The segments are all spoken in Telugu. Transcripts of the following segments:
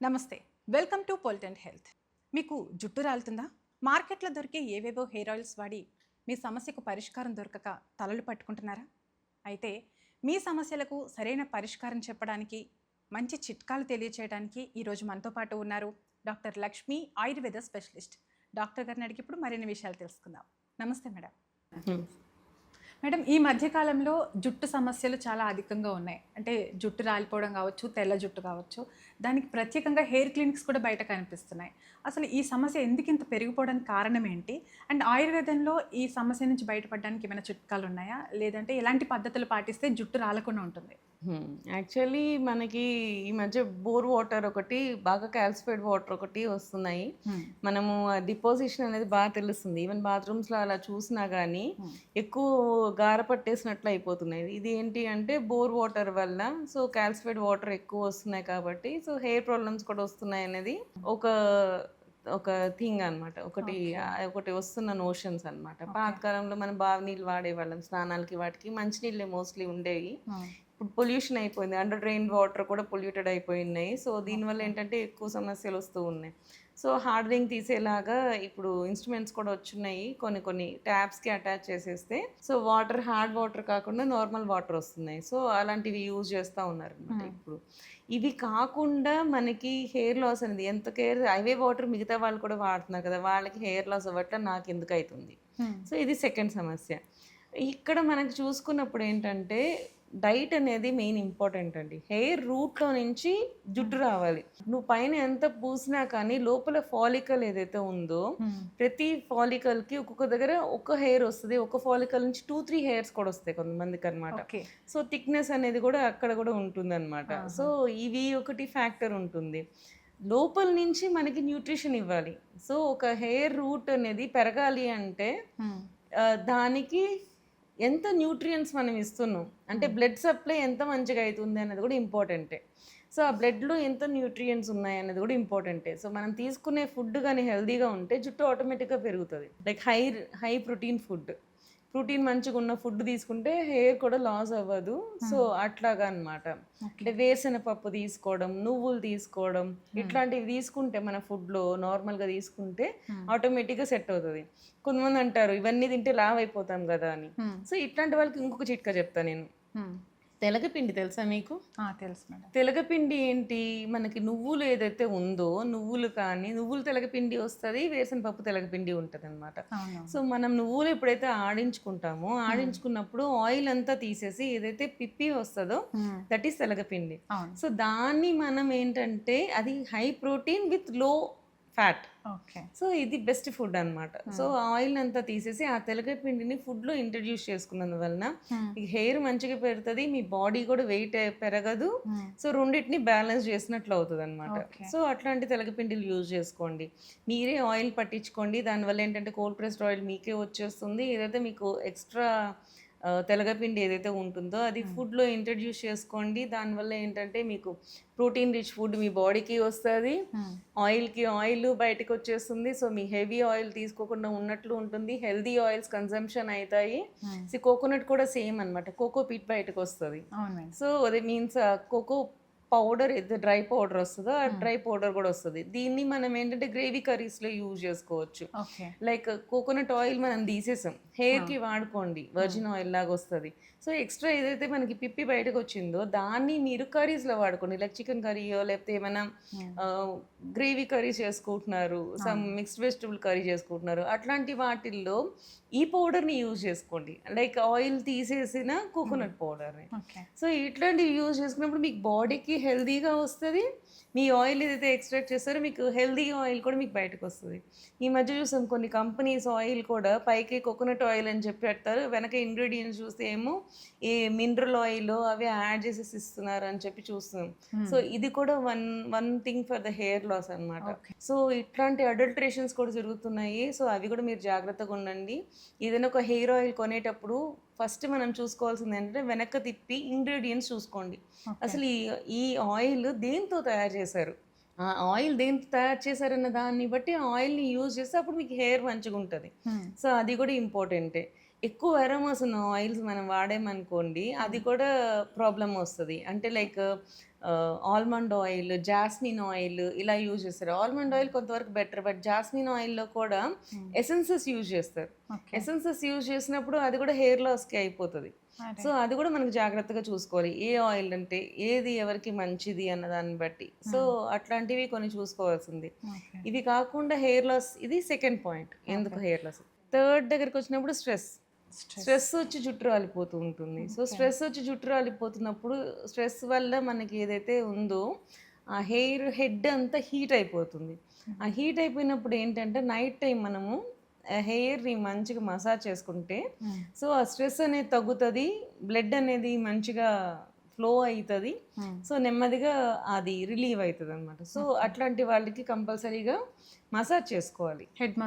నమస్తే, వెల్కమ్ టు పొలిటెంట్ హెల్త్. మీకు జుట్టు రాలుతుందా? మార్కెట్లో దొరికే ఏవేవో హెయిర్ ఆయిల్స్ వాడి మీ సమస్యకు పరిష్కారం దొరకక తలలు పట్టుకుంటున్నారా? అయితే మీ సమస్యలకు సరైన పరిష్కారం చెప్పడానికి, మంచి చిట్కాలు తెలియచేయడానికి ఈరోజు మనతో పాటు ఉన్నారు doctor Lakshmi, Ayurveda specialist. Doctor గారిని అడిగి ఇప్పుడు మరిన్ని విషయాలు తెలుసుకుందాం. నమస్తే మేడం. మేడం, ఈ మధ్యకాలంలో జుట్టు సమస్యలు చాలా అధికంగా ఉన్నాయి. అంటే జుట్టు రాలిపోవడం కావచ్చు, తెల్ల జుట్టు కావచ్చు, దానికి ప్రత్యేకంగా హెయిర్ క్లినిక్స్ కూడా బయట కనిపిస్తున్నాయి. అసలు ఈ సమస్య ఎందుకు ఇంత పెరిగిపోవడానికి కారణం ఏంటి? అండ్ ఆయుర్వేదంలో ఈ సమస్య నుంచి బయటపడడానికి ఏమైనా చిట్కాలు ఉన్నాయా? లేదంటే ఎలాంటి పద్ధతులు పాటిస్తే జుట్టు రాలకుండా ఉంటుంది? యాక్చువల్లీ మనకి ఈ మధ్య బోర్ వాటర్ ఒకటి, బాగా క్యాల్సిఫైడ్ వాటర్ ఒకటి వస్తున్నాయి. మనము డిపోజిషన్ అనేది బాగా తెలుస్తుంది. ఈవెన్ బాత్రూమ్స్లో అలా చూసినా కానీ ఎక్కువ గార పట్టేసినట్లు అయిపోతున్నాయి. ఇది ఏంటి అంటే బోర్ వాటర్ వల్ల. సో క్యాల్సిఫైడ్ వాటర్ ఎక్కువ వస్తున్నాయి కాబట్టి సో హెయిర్ ప్రాబ్లమ్స్ కూడా వస్తున్నాయి అనేది ఒక ఒక థింగ్ అనమాట. ఒకటి వస్తున్న నోషన్స్ అనమాట. పాతకాలంలో మనం బావి నీళ్ళు వాడేవాళ్ళం స్నానాలకి, వాటికి మంచినీళ్ళే మోస్ట్లీ ఉండేవి. ఇప్పుడు పొల్యూషన్ అయిపోయింది, అండర్ డ్రైన్ వాటర్ కూడా పొల్యూటెడ్ అయిపోయినాయి. సో దీనివల్ల ఏంటంటే ఎక్కువ సమస్యలు వస్తూ ఉన్నాయి. సో హార్డనింగ్ తీసేలాగా ఇప్పుడు ఇన్స్ట్రుమెంట్స్ కూడా వచ్చున్నాయి. కొన్ని ట్యాప్స్కి అటాచ్ చేసేస్తే సో హార్డ్ వాటర్ కాకుండా నార్మల్ వాటర్ వస్తున్నాయి. సో అలాంటివి యూజ్ చేస్తూ ఉన్నారు అనమాట. ఇప్పుడు ఇవి కాకుండా మనకి హెయిర్ లాస్ అనేది ఎంత అవే వాటర్ మిగతా వాళ్ళు కూడా వాడుతున్నారు కదా, వాళ్ళకి హెయిర్ లాస్ అవ్వట్ల, నాకు ఎందుకు అవుతుంది? సో ఇది సెకండ్ సమస్య. ఇక్కడ మనకి చూసుకున్నప్పుడు ఏంటంటే డైట్ అనేది మెయిన్ ఇంపార్టెంట్ అండి. హెయిర్ రూట్లో నుంచి జుట్టు రావాలి. నువ్వు పైన ఎంత పూసినా కానీ లోపల ఫాలికల్ ఏదైతే ఉందో ప్రతి ఫాలికల్కి ఒక్కొక్క దగ్గర ఒక హెయిర్ వస్తుంది. ఒక ఫాలికల్ నుంచి 2-3 హెయిర్స్ కూడా వస్తాయి కొంతమందికి అనమాట. సో థిక్నెస్ అనేది కూడా అక్కడ కూడా ఉంటుంది అనమాట. సో ఇవి ఒకటి ఫ్యాక్టర్ ఉంటుంది. లోపల నుంచి మనకి న్యూట్రిషన్ ఇవ్వాలి. సో ఒక హెయిర్ రూట్ అనేది పెరగాలి అంటే దానికి ఎంత న్యూట్రియంట్స్ మనం ఇస్తున్నాం అంటే బ్లడ్ సప్లై ఎంత మంచిగా అవుతుంది అనేది కూడా ఇంపార్టెంటే. సో ఆ బ్లడ్లో ఎంత న్యూట్రియంట్స్ ఉన్నాయి అనేది కూడా ఇంపార్టెంటే. సో మనం తీసుకునే ఫుడ్ కానీ హెల్దీగా ఉంటే జుట్టు ఆటోమేటిక్గా పెరుగుతుంది. Like high protein food, protein మంచిగా ఉన్న ఫుడ్ తీసుకుంటే హెయిర్ కూడా లాస్ అవ్వదు. సో అట్లాగా అనమాట. అంటే వేరుశెనగపప్పు తీసుకోవడం, నువ్వులు తీసుకోవడం, ఇట్లాంటివి తీసుకుంటే మన ఫుడ్లో నార్మల్గా తీసుకుంటే ఆటోమేటిక్గా సెట్ అవుతుంది. కొంతమంది అంటారు ఇవన్నీ తింటే లావ్ అయిపోతాం కదా అని. సో ఇట్లాంటి వాళ్ళకి ఇంకొక చిట్కా చెప్తాను నేను. తెలగపిండి తెలుసా మీకు? తెలుసు మేడం. తెలగపిండి ఏంటి, మనకి నువ్వులు ఏదైతే ఉందో నువ్వులు కానీ నువ్వులు తెలగపిండి వస్తుంది, వేరుశనగపప్పు తెలగపిండి ఉంటుంది అనమాట. సో మనం నువ్వులు ఎప్పుడైతే ఆడించుకున్నప్పుడు ఆయిల్ అంతా తీసేసి ఏదైతే పిప్పి వస్తుందో దట్ ఈస్ తెలగపిండి. సో దాన్ని మనం ఏంటంటే అది హై ప్రోటీన్ విత్ లో ఫ్యాట్. సో ఇది బెస్ట్ ఫుడ్ అనమాట. సో ఆయిల్ అంతా తీసేసి ఆ తెలగపిండిని ఫుడ్లో ఇంట్రడ్యూస్ చేసుకున్నందువలన ఈ హెయిర్ మంచిగా పెరుగుతుంది, మీ బాడీ కూడా వెయిట్ పెరగదు. సో రెండింటిని బ్యాలెన్స్ చేసినట్లు అవుతుంది అనమాట. సో అట్లాంటి తెలగపిండిలు యూజ్ చేసుకోండి. మీరే ఆయిల్ పట్టించుకోండి. దానివల్ల ఏంటంటే కోల్డ్ ప్రెస్డ్ ఆయిల్ మీకే వచ్చేస్తుంది. ఏదైతే మీకు ఎక్స్ట్రా తెలగపిండి ఏదైతే ఉంటుందో అది ఫుడ్లో ఇంట్రడ్యూస్ చేసుకోండి. దానివల్ల ఏంటంటే మీకు ప్రోటీన్ రిచ్ ఫుడ్ మీ బాడీకి వస్తుంది, ఆయిల్కి ఆయిల్ బయటకు వచ్చేస్తుంది. సో మీ హెవీ ఆయిల్ తీసుకోకుండా ఉన్నట్లు ఉంటుంది, హెల్దీ ఆయిల్స్ కన్సంప్షన్ అవుతాయి. సో కోకోనట్ కూడా సేమ్ అనమాట, కోకో పీట్ బయటకు వస్తుంది. సో అది మీన్స్ కోకో పౌడర్ ఏదో డ్రై పౌడర్ వస్తుందో ఆ డ్రై పౌడర్ కూడా వస్తుంది. దీన్ని మనం ఏంటంటే గ్రేవీ కర్రీస్లో యూజ్ చేసుకోవచ్చు. లైక్ కోకోనట్ ఆయిల్ మనం తీసేసాం, హెయిర్కి వాడుకోండి, వర్జిన్ ఆయిల్ లాగా వస్తుంది. సో ఎక్స్ట్రా ఏదైతే మనకి పిప్పి బయటకు వచ్చిందో దాన్ని మీరు కర్రీస్లో వాడుకోండి. లైక్ చికెన్ కర్రీయో లేకపోతే ఏమైనా గ్రేవీ కర్రీ చేసుకుంటున్నారు, సమ్ మిక్స్డ్ వెజిటబుల్ కర్రీ చేసుకుంటున్నారు, అట్లాంటి వాటిల్లో ఈ పౌడర్ని యూజ్ చేసుకోండి. లైక్ ఆయిల్ తీసేసిన కోకోనట్ పౌడర్ని. సో ఇట్లాంటివి యూజ్ చేసుకున్నప్పుడు మీకు బాడీకి హెల్దీగా వస్తుంది. మీ ఆయిల్ ఏదైతే ఎక్స్ట్రాక్ట్ చేస్తారో మీకు హెల్దీ ఆయిల్ కూడా మీకు బయటకు వస్తుంది. ఈ మధ్య చూసాం కొన్ని కంపెనీస్ ఆయిల్ కూడా పైకి కోకోనట్ ఆయిల్ అని చెప్పి పెడతారు, వెనక ఇంగ్రీడియంట్స్ చూస్తే ఏమో ఈ మినరల్ ఆయిల్ అవి యాడ్ చేసేసి ఇస్తున్నారు అని చెప్పి చూస్తున్నాం. సో ఇది కూడా one thing for the hair loss అనమాట. సో ఇట్లాంటి అడల్టరేషన్స్ కూడా జరుగుతున్నాయి. సో అవి కూడా మీరు జాగ్రత్తగా ఉండండి. ఏదైనా ఒక హెయిర్ ఆయిల్ కొనేటప్పుడు ఫస్ట్ మనం చూసుకోవాల్సింది ఏంటంటే వెనక్కి తిప్పి ఇంగ్రీడియంట్స్ చూసుకోండి. అసలు ఈ ఆయిల్ దేంతో తయారు చేశారు, ఆ ఆయిల్ దేంతో తయారు చేశారన్న దాన్ని బట్టి ఆ ఆయిల్ని యూజ్ చేస్తే అప్పుడు మీకు హెయిర్ మంచిగా ఉంటుంది. సో అది కూడా ఇంపార్టెంటే. ఎక్కువ అరోమాస్ ఉన్న ఆయిల్స్ మనం వాడామనుకోండి అది కూడా ప్రాబ్లం వస్తుంది. అంటే like almond oil, jasmine oil ఇలా యూజ్ చేస్తారు. ఆల్మండ్ ఆయిల్ కొంతవరకు బెటర్, బట్ జాస్మిన్ ఆయిల్లో కూడా ఎసెన్సెస్ యూజ్ చేస్తారు. ఎసెన్సెస్ యూజ్ చేసినప్పుడు అది కూడా హెయిర్ లాస్కి అయిపోతుంది. సో అది కూడా మనకు జాగ్రత్తగా చూసుకోవాలి, ఏ ఆయిల్ అంటే ఏది ఎవరికి మంచిది అన్న దాన్ని బట్టి. సో అట్లాంటివి కొన్ని చూసుకోవాల్సింది. ఇవి కాకుండా హెయిర్ లాస్, ఇది సెకండ్ పాయింట్ ఎందుకు హెయిర్ లాస్. థర్డ్ దగ్గరికి వచ్చినప్పుడు స్ట్రెస్ వచ్చి జుట్టు రాలిపోతూ ఉంటుంది. సో స్ట్రెస్ వచ్చి జుట్టు రాలిపోతున్నప్పుడు స్ట్రెస్ వల్ల మనకి ఏదైతే ఉందో ఆ హెడ్ అంతా హీట్ అయిపోతుంది. ఆ హీట్ అయిపోయినప్పుడు ఏంటంటే నైట్ టైం మనము హెయిర్ని మంచిగా మసాజ్ చేసుకుంటే సో ఆ స్ట్రెస్ అనేది తగ్గుతుంది, బ్లడ్ అనేది మంచిగా ఫ్లో అవుతుంది. సో నెమ్మదిగా అది రిలీవ్ అవుతుంది అనమాట. సో అట్లాంటి వాళ్ళకి కంపల్సరీగా మసాజ్ చేసుకోవాలి, హెడ్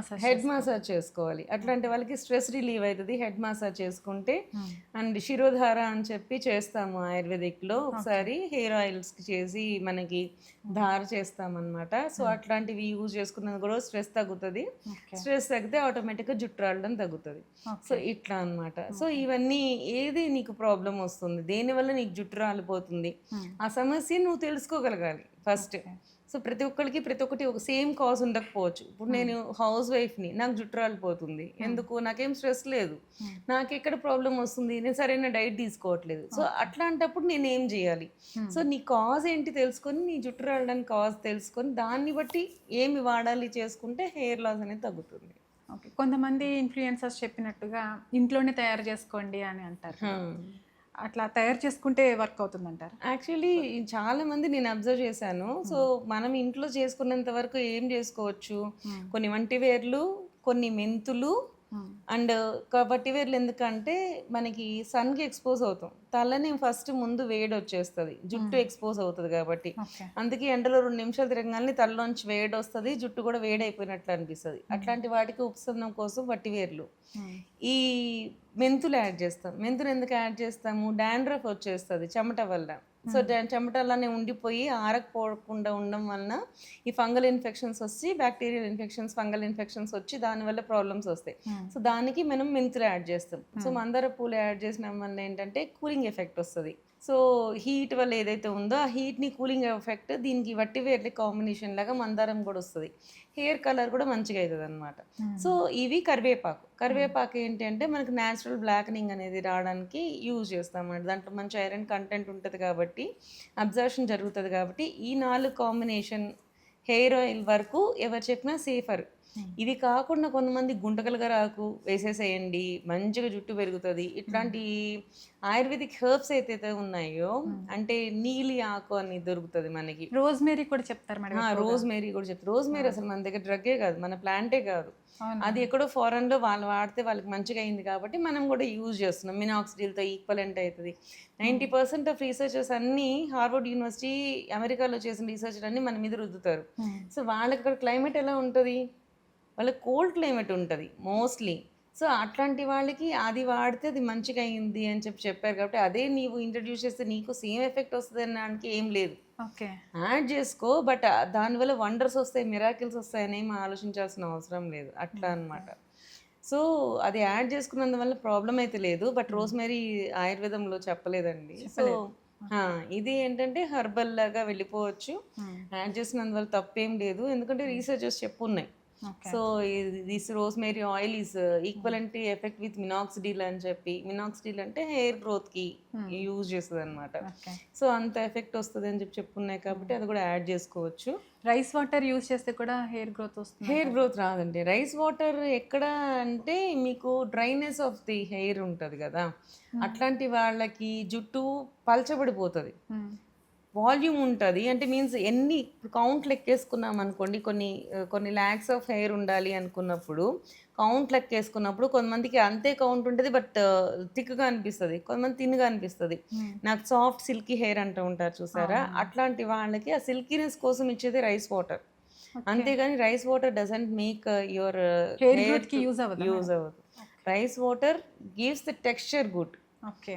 మసాజ్ చేసుకోవాలి. అట్లాంటి వాళ్ళకి స్ట్రెస్ రిలీవ్ అవుతుంది హెడ్ మసాజ్ చేసుకుంటే. అండ్ శిరోధార అని చెప్పి చేస్తాము ఆయుర్వేదిక్లో, ఒకసారి హెయిర్ ఆయిల్స్కి చేసి మనకి ధార చేస్తామన్నమాట. సో అట్లాంటివి యూజ్ చేసుకున్నది కూడా స్ట్రెస్ తగ్గుతుంది. స్ట్రెస్ తగ్గితే ఆటోమేటిక్గా జుట్టు రావడం తగ్గుతుంది. సో ఇట్లా అనమాట. సో ఇవన్నీ ఏది నీకు ప్రాబ్లం వస్తుంది, దేనివల్ల నీకు జుట్టు రాలిపోతుంది, ఆ సమస్య నువ్వు తెలుసుకోగలగాలి ఫస్ట్. సో ప్రతి ఒక్కటి ఒక సేమ్ కాజ్ ఉండకపోవచ్చు. ఇప్పుడు నేను హౌస్ వైఫ్ని, నాకు జుట్టు రాలిపోతుంది, ఎందుకు, నాకేం స్ట్రెస్ లేదు, నాకు ఎక్కడ ప్రాబ్లం వస్తుంది, నేను సరైన డైట్ తీసుకోవట్లేదు. సో అట్లాంటప్పుడు నేను ఏం చేయాలి? సో నీ కాజ్ ఏంటి తెలుసుకొని, నీ జుట్టు రాలడానికి కాజ్ తెలుసుకొని దాన్ని బట్టి ఏమి వాడాలి చేసుకుంటే హెయిర్ లాస్ అనేది తగ్గుతుంది. ఓకే, కొంతమంది ఇన్ఫ్లుయెన్సర్స్ చెప్పినట్టుగా ఇంట్లోనే తయారు చేసుకోండి అని అంటారు. అట్లా తయారు చేసుకుంటే వర్క్ అవుతుంది అంటారు? యాక్చువల్లీ చాలా మంది నేను అబ్జర్వ్ చేశాను. సో మనం ఇంట్లో చేసుకున్నంత వరకు ఏం చేసుకోవచ్చు, కొన్ని వంటివేర్లు, కొన్ని మెంతులు అండ్ వట్టివేర్లు. ఎందుకంటే మనకి సన్కి ఎక్స్పోజ్ అవుతాం, తలని ఫస్ట్ ముందు వేడి వచ్చేస్తుంది, జుట్టు ఎక్స్పోజ్ అవుతుంది కాబట్టి. అందుకే ఎండలో 2 నిమిషాలు తిరగగానే తలలోంచి వేడి వస్తుంది, జుట్టు కూడా వేడి అయిపోయినట్లు అనిపిస్తుంది. అట్లాంటి వాటికి ఉపశమనం కోసం వట్టివేర్లు. ఈ మెంతులు యాడ్ చేస్తాం. మెంతులు ఎందుకు యాడ్ చేస్తాము? డాండ్రఫ్ వచ్చేస్తుంది చెమట వల్ల. సో చెమట అలానే ఉండిపోయి ఆరకపోకుండా ఉండడం వలన ఈ ఫంగల్ ఇన్ఫెక్షన్స్ వచ్చి, బ్యాక్టీరియల్ ఇన్ఫెక్షన్స్, ఫంగల్ ఇన్ఫెక్షన్స్ వచ్చి దానివల్ల ప్రాబ్లమ్స్ వస్తాయి. సో దానికి మనం మెంతులు యాడ్ చేస్తాం. సో మందార పూలు యాడ్ చేసిన వల్ల ఏంటంటే కూలింగ్ ఎఫెక్ట్ వస్తుంది. సో హీట్ వల్ల ఏదైతే ఉందో ఆ హీట్ని కూలింగ్ ఎఫెక్ట్ దీనికి వట్టి వేర్ల కాంబినేషన్ లాగా మందారం కూడా వస్తుంది. హెయిర్ కలర్ కూడా మంచిగా అవుతుంది అనమాట. సో ఇవి కరివేపాకు ఏంటంటే మనకి న్యాచురల్ బ్లాక్నింగ్ అనేది రావడానికి యూజ్ చేస్తామన్నమాట. దాంట్లో మంచి ఐరన్ కంటెంట్ ఉంటుంది కాబట్టి అబ్జర్షన్ జరుగుతుంది కాబట్టి ఈ 4 కాంబినేషన్ హెయిర్ ఆయిల్ వరకు ఎవరు చెప్పినా సేఫర్. ఇవి కాకుండా కొంతమంది గుంటకలగరాకు వేసేసేయండి మంచిగా జుట్టు పెరుగుతుంది, ఇట్లాంటి ఆయుర్వేదిక్ హెర్బ్స్ అయితే ఉన్నాయో, అంటే నీలి ఆకు అని దొరుకుతుంది మనకి. రోజ్మేరీ కూడా చెప్తారు మేడం. రోజ్మేరీ కూడా చెప్తారు. రోజ్మేరీ అసలు మన దగ్గర డ్రగ్గే కాదు, మన ప్లాంటే కాదు. అది ఎక్కడో ఫారెన్లో వాళ్ళు వాడితే వాళ్ళకి మంచిగా అయింది కాబట్టి మనం కూడా యూజ్ చేస్తున్నాం. మినాక్సిడిల్తో ఈక్వలెంట్ అవుతుంది. 90% ఆఫ్ రీసెర్చర్స్ అన్నీ హార్వర్డ్ యూనివర్సిటీ, అమెరికాలో చేసిన రీసెర్చ్ అన్నీ మన మీద రుద్దుతారు. సో వాళ్ళకి అక్కడ క్లైమేట్ ఎలా ఉంటుంది, వాళ్ళకి కోల్డ్ క్లైమేట్ ఉంటుంది మోస్ట్లీ. సో అట్లాంటి వాళ్ళకి అది వాడితే అది మంచిగా అయింది అని చెప్పారు కాబట్టి అదే నీవు ఇంట్రడ్యూస్ చేస్తే నీకు సేమ్ ఎఫెక్ట్ వస్తుంది అనడానికి ఏం లేదు. ఓకే, యాడ్ చేసుకో, బట్ దానివల్ల వండర్స్ వస్తాయి, మిరాకిల్స్ వస్తాయని ఏం ఆలోచించాల్సిన అవసరం లేదు. అట్లా అనమాట. సో అది యాడ్ చేసుకున్నందువల్ల ప్రాబ్లం అయితే లేదు, బట్ రోజ్మేరీ ఆయుర్వేదంలో చెప్పలేదండి. సో ఇది ఏంటంటే హర్బల్ లాగా వెళ్ళిపోవచ్చు, యాడ్ చేసినందువల్ల తప్పేం లేదు, ఎందుకంటే రీసెర్చర్స్ చెప్పున్నాయి. So this rosemary oil is equivalent effect with minoxidil అని చెప్పి. మినాక్సిడిల్ అంటే హెయిర్ గ్రోత్ కి యూజ్ చేస్తుంది అనమాట. సో అంత ఎఫెక్ట్ వస్తుంది అని చెప్పున్నాయి కాబట్టి అది కూడా యాడ్ చేసుకోవచ్చు. రైస్ వాటర్ యూజ్ చేస్తే కూడా హెయిర్ గ్రోత్ వస్తుంది? హెయిర్ గ్రోత్ రాదండి. రైస్ వాటర్ ఎక్కడ అంటే మీకు డ్రైనెస్ ఆఫ్ ది హెయిర్ ఉంటుంది కదా, అట్లాంటి వాళ్ళకి జుట్టు పల్చబడిపోతుంది, వాల్యూమ్ ఉంటుంది. అంటే మీన్స్ ఎన్ని కౌంట్ లెక్కేసుకున్నాం అనుకోండి, కొన్ని ల్యాక్స్ ఆఫ్ హెయిర్ ఉండాలి అనుకున్నప్పుడు కౌంట్ లెక్కేసుకున్నప్పుడు కొంతమందికి అంతే కౌంట్ ఉంటుంది, బట్ థిక్గా అనిపిస్తుంది, కొంతమంది తిన్గా అనిపిస్తుంది. నాకు సాఫ్ట్ సిల్కీ హెయిర్ అంటూ ఉంటారు చూసారా, అట్లాంటి వాళ్ళకి ఆ సిల్కీనెస్ కోసం ఇచ్చేది రైస్ వాటర్. అంతేగాని rice water doesn't make your hair use అవ్వదు. Rice water gives the texture good. Okay,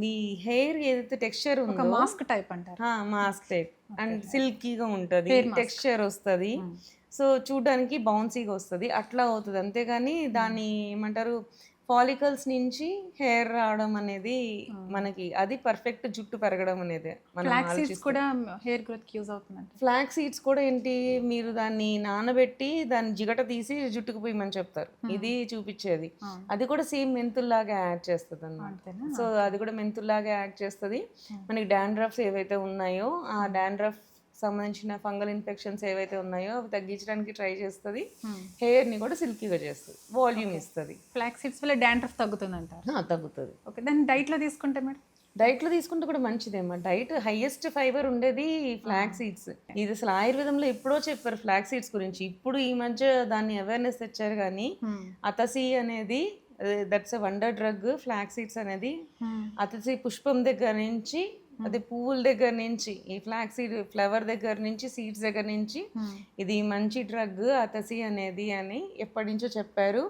మీ హెయిర్ ఏదైతే టెక్స్చర్ ఉందో మాస్క్ టైప్ అంటారు, మాస్క్ టైప్ అండ్ సిల్కీగా ఉంటుంది, టెక్స్చర్ వస్తుంది. సో చూడడానికి బౌన్సీగా వస్తుంది, అట్లా అవుతుంది. అంతేగాని దాన్ని ఏమంటారు ఫాలికల్స్ నుంచి హెయిర్ రావడం అనేది మనకి అది పర్ఫెక్ట్ జుట్టు పెరగడం అనేది మనం ఫ్లాక్స్ సీడ్స్ కూడా హెయిర్ గ్రోత్కి యూజ్ అవుతుందంట. ఫ్లాక్ సీడ్స్ కూడా ఏంటి, మీరు దాన్ని నానబెట్టి దాన్ని జిగట తీసి జుట్టుకు పోయమని చెప్తారు, ఇది చూపించేది. అది కూడా సేమ్ మెంతుల్లాగా యాడ్ చేస్తుంది అన్నమాట. సో అది కూడా మెంతుల్లాగా యాడ్ చేస్తుంది. మనకి డాండ్రఫ్స్ ఏవైతే ఉన్నాయో ఆ డాండ్రఫ్ సంబంధించిన ఫంగల్ ఇన్ఫెక్షన్స్ ఏవైతే ఉన్నాయో అవి తగ్గించడానికి ట్రై చేస్తుంది. హెయిర్ని కూడా సిల్కీగా చేస్తుంది, వాల్యూమ్ ఇస్తుంది. ఫ్లాక్స్ సీడ్స్ వల్ల డాండ్రఫ్ తగ్గుతుందంటారు. తగ్గుతుంది. ఓకే, దాన్ని డైట్లో తీసుకుంటే మేడం? డైట్లో తీసుకుంటే కూడా మంచిదేమో. డైట్ హైయెస్ట్ ఫైబర్ ఉండేది ఫ్లాక్ సీడ్స్. ఇది అసలు ఆయుర్వేదంలో ఎప్పుడో చెప్పారు ఫ్లాక్ సీడ్స్ గురించి. ఇప్పుడు ఈ మధ్య దాన్ని అవేర్నెస్ తెచ్చారు. కానీ అతసి అనేది that's a wonder drug. Flax seeds అనేది అతసి పుష్పం దగ్గర నుంచి, అది పువ్వుల దగ్గర నుంచి, ఈ ఫ్లాక్ సీడ్ ఫ్లవర్ దగ్గర నుంచి, సీడ్స్ దగ్గర నుంచి ఇది మంచి డ్రగ్ అతసి అనేది అని ఎప్పటి నుంచో చెప్పారు.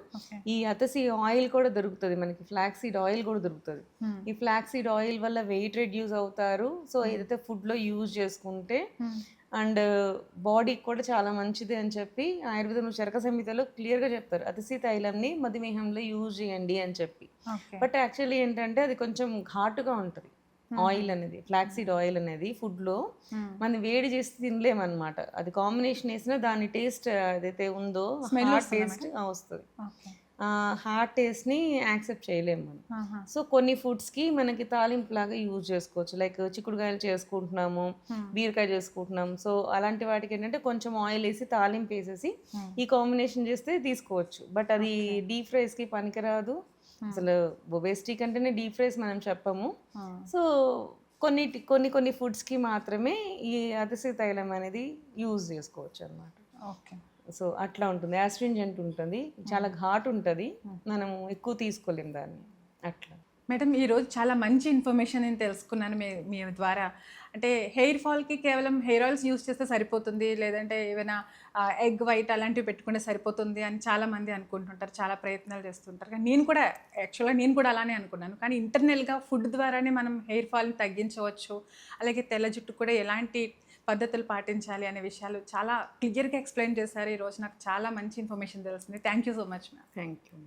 ఈ అతసి ఆయిల్ కూడా దొరుకుతుంది మనకి, ఫ్లాక్ సీడ్ ఆయిల్ కూడా దొరుకుతుంది. ఈ ఫ్లాక్ సీడ్ ఆయిల్ వల్ల వెయిట్ రెడ్యూస్ అవుతారు. సో ఏదైతే ఫుడ్లో యూజ్ చేసుకుంటే అండ్ బాడీకి కూడా చాలా మంచిది అని చెప్పి ఆయుర్వేదంలో చరక సంహితలో క్లియర్గా చెప్తారు, అతిశీ తైలంని మధుమేహంలో యూజ్ చేయండి అని చెప్పి. బట్ యాక్చువల్లీ ఏంటంటే అది కొంచెం ఘాటుగా ఉంటుంది ఆయిల్ అనేది, ఫ్లాక్ సీడ్ ఆయిల్ అనేది ఫుడ్లో మనం వేడి చేసి తినలేమన్నమాట. అది కాంబినేషన్ వేసినా దాని టేస్ట్ ఏదైతే ఉందో హాట్ టేస్ట్ వస్తుంది. హాట్ టేస్ట్ని యాక్సెప్ట్ చేయలేము మనం. సో కొన్ని ఫుడ్స్కి మనకి తాలింపు లాగా యూజ్ చేసుకోవచ్చు. లైక్ చిక్కుడుకాయలు చేసుకుంటున్నాము, బీరకాయ చేసుకుంటున్నాము. సో అలాంటి వాటికి ఏంటంటే కొంచెం ఆయిల్ వేసి తాలింపు వేసేసి ఈ కాంబినేషన్ చేస్తే తీసుకోవచ్చు. బట్ అది డీప్ ఫ్రైస్కి పనికిరాదు. అసలు ఒబేసిటీ కంటేనే డీప్ ఫ్రైస్ మనం చెప్పము. సో కొన్ని ఫుడ్స్కి మాత్రమే ఈ అతిశీ తైలం అనేది యూజ్ చేసుకోవచ్చు అన్నమాట. ఓకే, సో అట్లా ఉంటుంది, యాస్ట్రింజెంట్ ఉంటుంది, చాలా ఘాట్ ఉంటుంది, మనం ఎక్కువ తీసుకోలేం దాన్ని అట్లా. మేడం, ఈరోజు చాలా మంచి ఇన్ఫర్మేషన్ నేను తెలుసుకున్నాను మీ ద్వారా. అంటే హెయిర్ ఫాల్కి కేవలం హెయిర్ ఆయిల్స్ యూస్ చేస్తే సరిపోతుంది, లేదంటే ఏమైనా ఎగ్ వైట్ అలాంటివి పెట్టుకుంటే సరిపోతుంది అని చాలామంది అనుకుంటుంటారు, చాలా ప్రయత్నాలు చేస్తుంటారు. కానీ నేను కూడా అలానే అనుకున్నాను. కానీ ఇంటర్నల్గా ఫుడ్ ద్వారానే మనం హెయిర్ ఫాల్ని తగ్గించవచ్చు, అలాగే తెల్ల జుట్టు కూడా ఎలాంటి పద్ధతులు పాటించాలి అనే విషయాలు చాలా క్లియర్గా ఎక్స్ప్లెయిన్ చేశారు. ఈరోజు నాకు చాలా మంచి ఇన్ఫర్మేషన్ తెలుస్తుంది. Thank you so much ma'am. Thank you.